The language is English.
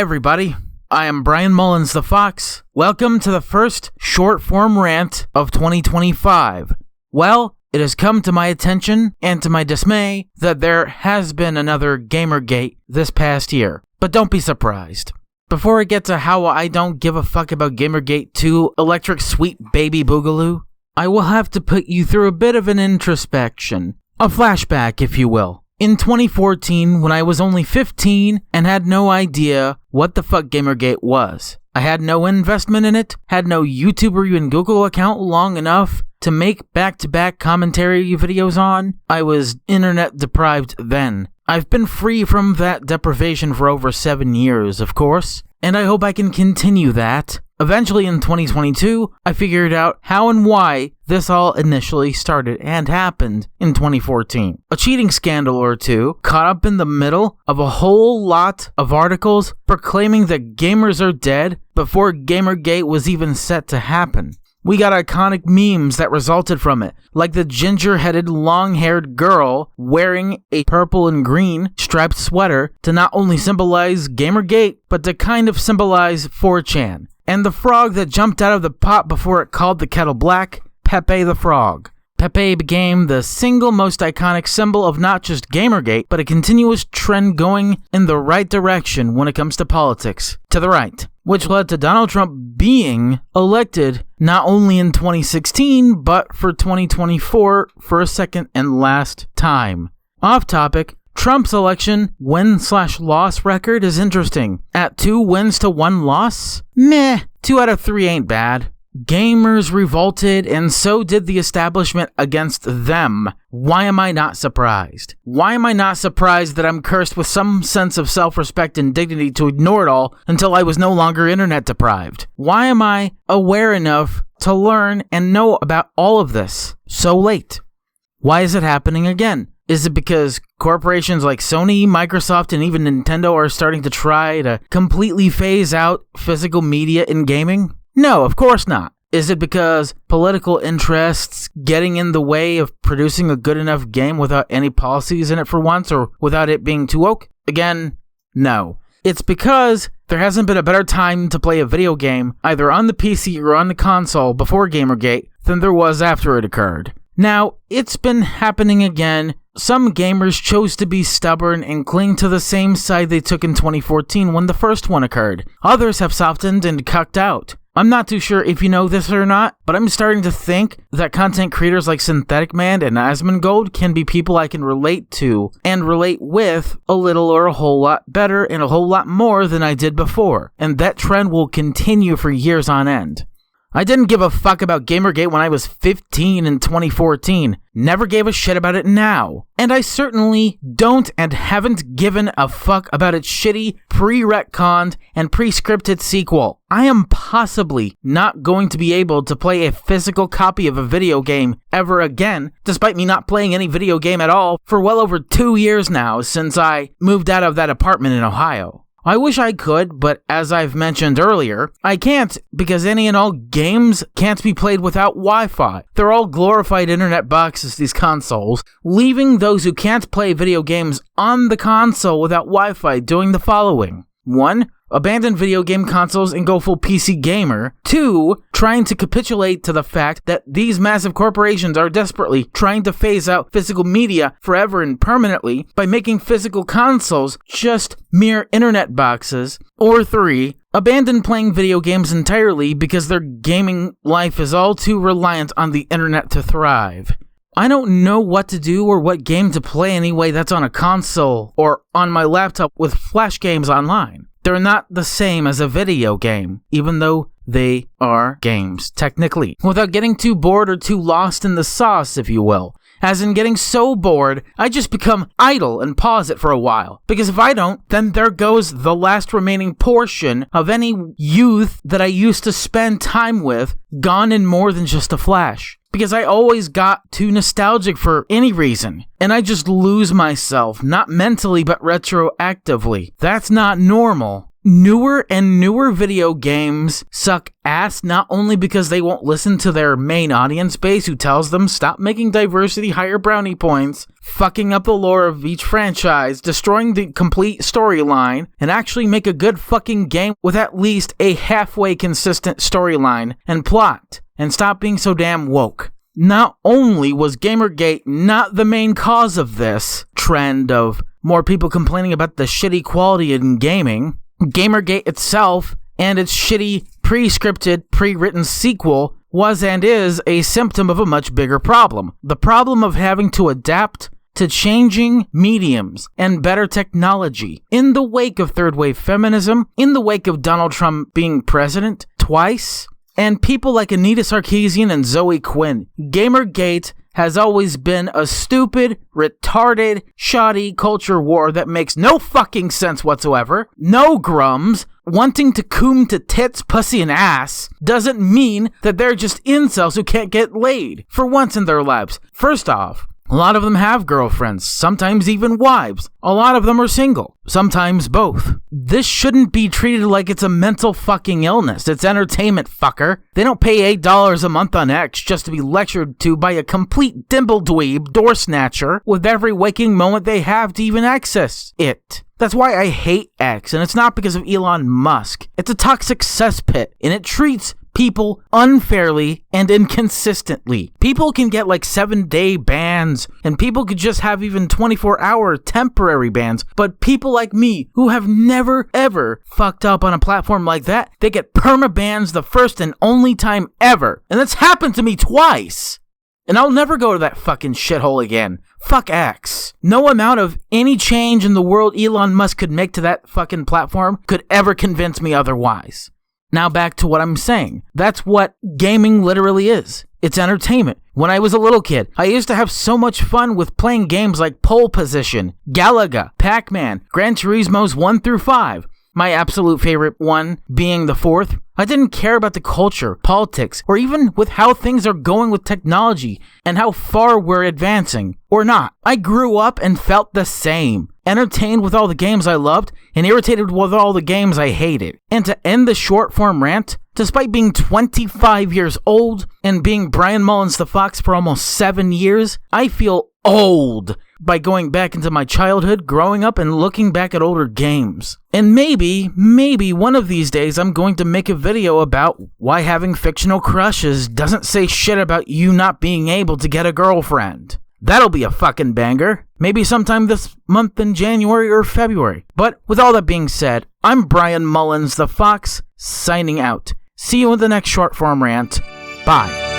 everybody. I am Brian Mullins the Fox. Welcome to the first short-form rant of 2025. Well, it has come to my attention and to my dismay that there has been another Gamergate this past year. But don't be surprised. Before I get to how I don't give a fuck about Gamergate 2 Electric Sweet Baby Boogaloo, I will have to put you through a bit of an introspection. A flashback, if you will. In 2014, when I was only 15 and had no idea what the fuck Gamergate was. I had no investment in it, had no YouTube or even Google account long enough to make back-to-back commentary videos on. I was internet deprived then. I've been free from that deprivation for over 7 years, of course, and I hope I can continue that. Eventually in 2022, I figured out how and why this all initially started and happened in 2014. A cheating scandal or two caught up in the middle of a whole lot of articles proclaiming that gamers are dead before Gamergate was even set to happen. We got iconic memes that resulted from it, like the ginger-headed, long-haired girl wearing a purple and green striped sweater to not only symbolize Gamergate, but to kind of symbolize 4chan. And the frog that jumped out of the pot before it called the kettle black, Pepe the Frog. Pepe became the single most iconic symbol of not just Gamergate, but a continuous trend going in the right direction when it comes to politics, to the right, which led to Donald Trump being elected not only in 2016, but for 2024 for a second and last time. Off topic, Trump's election win/loss record is interesting. At 2 wins to 1 loss? Meh, 2 out of 3 ain't bad. Gamers revolted, and so did the establishment against them. Why am I not surprised? Why am I not surprised that I'm cursed with some sense of self-respect and dignity to ignore it all until I was no longer internet deprived? Why am I aware enough to learn and know about all of this so late? Why is it happening again? Is it because corporations like Sony, Microsoft, and even Nintendo are starting to try to completely phase out physical media in gaming? No, of course not. Is it because political interests getting in the way of producing a good enough game without any policies in it for once, or without it being too woke? Again, no. It's because there hasn't been a better time to play a video game, either on the PC or on the console before Gamergate, than there was after it occurred. Now, it's been happening again. Some gamers chose to be stubborn and cling to the same side they took in 2014 when the first one occurred. Others have softened and cucked out. I'm not too sure if you know this or not, but I'm starting to think that content creators like Synthetic Man and Asmongold can be people I can relate to and relate with a little or a whole lot better and a whole lot more than I did before, and that trend will continue for years on end. I didn't give a fuck about Gamergate when I was 15 in 2014. Never gave a shit about it now. And I certainly don't and haven't given a fuck about its shitty, pre-retconned, and pre-scripted sequel. I am possibly not going to be able to play a physical copy of a video game ever again, despite me not playing any video game at all for well over 2 years now since I moved out of that apartment in Ohio. I wish I could, but as I've mentioned earlier, I can't because any and all games can't be played without Wi-Fi. They're all glorified internet boxes, these consoles, leaving those who can't play video games on the console without Wi-Fi doing the following. 1. Abandon video game consoles and go full PC gamer. 2. Trying to capitulate to the fact that these massive corporations are desperately trying to phase out physical media forever and permanently by making physical consoles just mere internet boxes. Or 3. Abandon playing video games entirely because their gaming life is all too reliant on the internet to thrive. I don't know what to do or what game to play anyway that's on a console or on my laptop with flash games online. They're not the same as a video game, even though they are games, technically, without getting too bored or too lost in the sauce, if you will. As in getting so bored, I just become idle and pause it for a while. Because if I don't, then there goes the last remaining portion of any youth that I used to spend time with, gone in more than just a flash. Because I always got too nostalgic for any reason, and I just lose myself, not mentally but retroactively. That's not normal. Newer and newer video games suck ass not only because they won't listen to their main audience base who tells them stop making diversity higher brownie points, fucking up the lore of each franchise, destroying the complete storyline, and actually make a good fucking game with at least a halfway consistent storyline and plot, and stop being so damn woke. Not only was Gamergate not the main cause of this trend of more people complaining about the shitty quality in gaming, Gamergate itself and its shitty, pre-scripted, pre-written sequel was and is a symptom of a much bigger problem. The problem of having to adapt to changing mediums and better technology in the wake of third-wave feminism, in the wake of Donald Trump being president twice, and people like Anita Sarkeesian and Zoe Quinn. Gamergate has always been a stupid, retarded, shoddy culture war that makes no fucking sense whatsoever. No grums. Wanting to coom to tits, pussy, and ass doesn't mean that they're just incels who can't get laid for once in their lives. First off, a lot of them have girlfriends, sometimes even wives. A lot of them are single, sometimes both. This shouldn't be treated like it's a mental fucking illness. It's entertainment, fucker. They don't pay $8 a month on X just to be lectured to by a complete dimple dweeb door snatcher with every waking moment they have to even access it. That's why I hate X, and it's not because of Elon Musk. It's a toxic cesspit, and it treats people unfairly and inconsistently. People can get like 7-day bans, and people could just have even 24-hour temporary bans, but people like me who have never ever fucked up on a platform like that, they get perma-bans the first and only time ever. And that's happened to me twice. And I'll never go to that fucking shithole again. Fuck X. No amount of any change in the world Elon Musk could make to that fucking platform could ever convince me otherwise. Now back to what I'm saying. That's what gaming literally is. It's entertainment. When I was a little kid, I used to have so much fun with playing games like Pole Position, Galaga, Pac-Man, Gran Turismo's 1 through 5. My absolute favorite one being the 4th. I didn't care about the culture, politics, or even with how things are going with technology and how far we're advancing, or not. I grew up and felt the same. Entertained with all the games I loved and irritated with all the games I hated. And to end the short form rant, despite being 25 years old and being Brian Mullins the Fox for almost 7 years, I feel old by going back into my childhood, growing up, and looking back at older games. And maybe one of these days I'm going to make a video about why having fictional crushes doesn't say shit about you not being able to get a girlfriend. That'll be a fucking banger. Maybe sometime this month in January or February. But with all that being said, I'm Brian Mullins the Fox, signing out. See you in the next short form rant. Bye.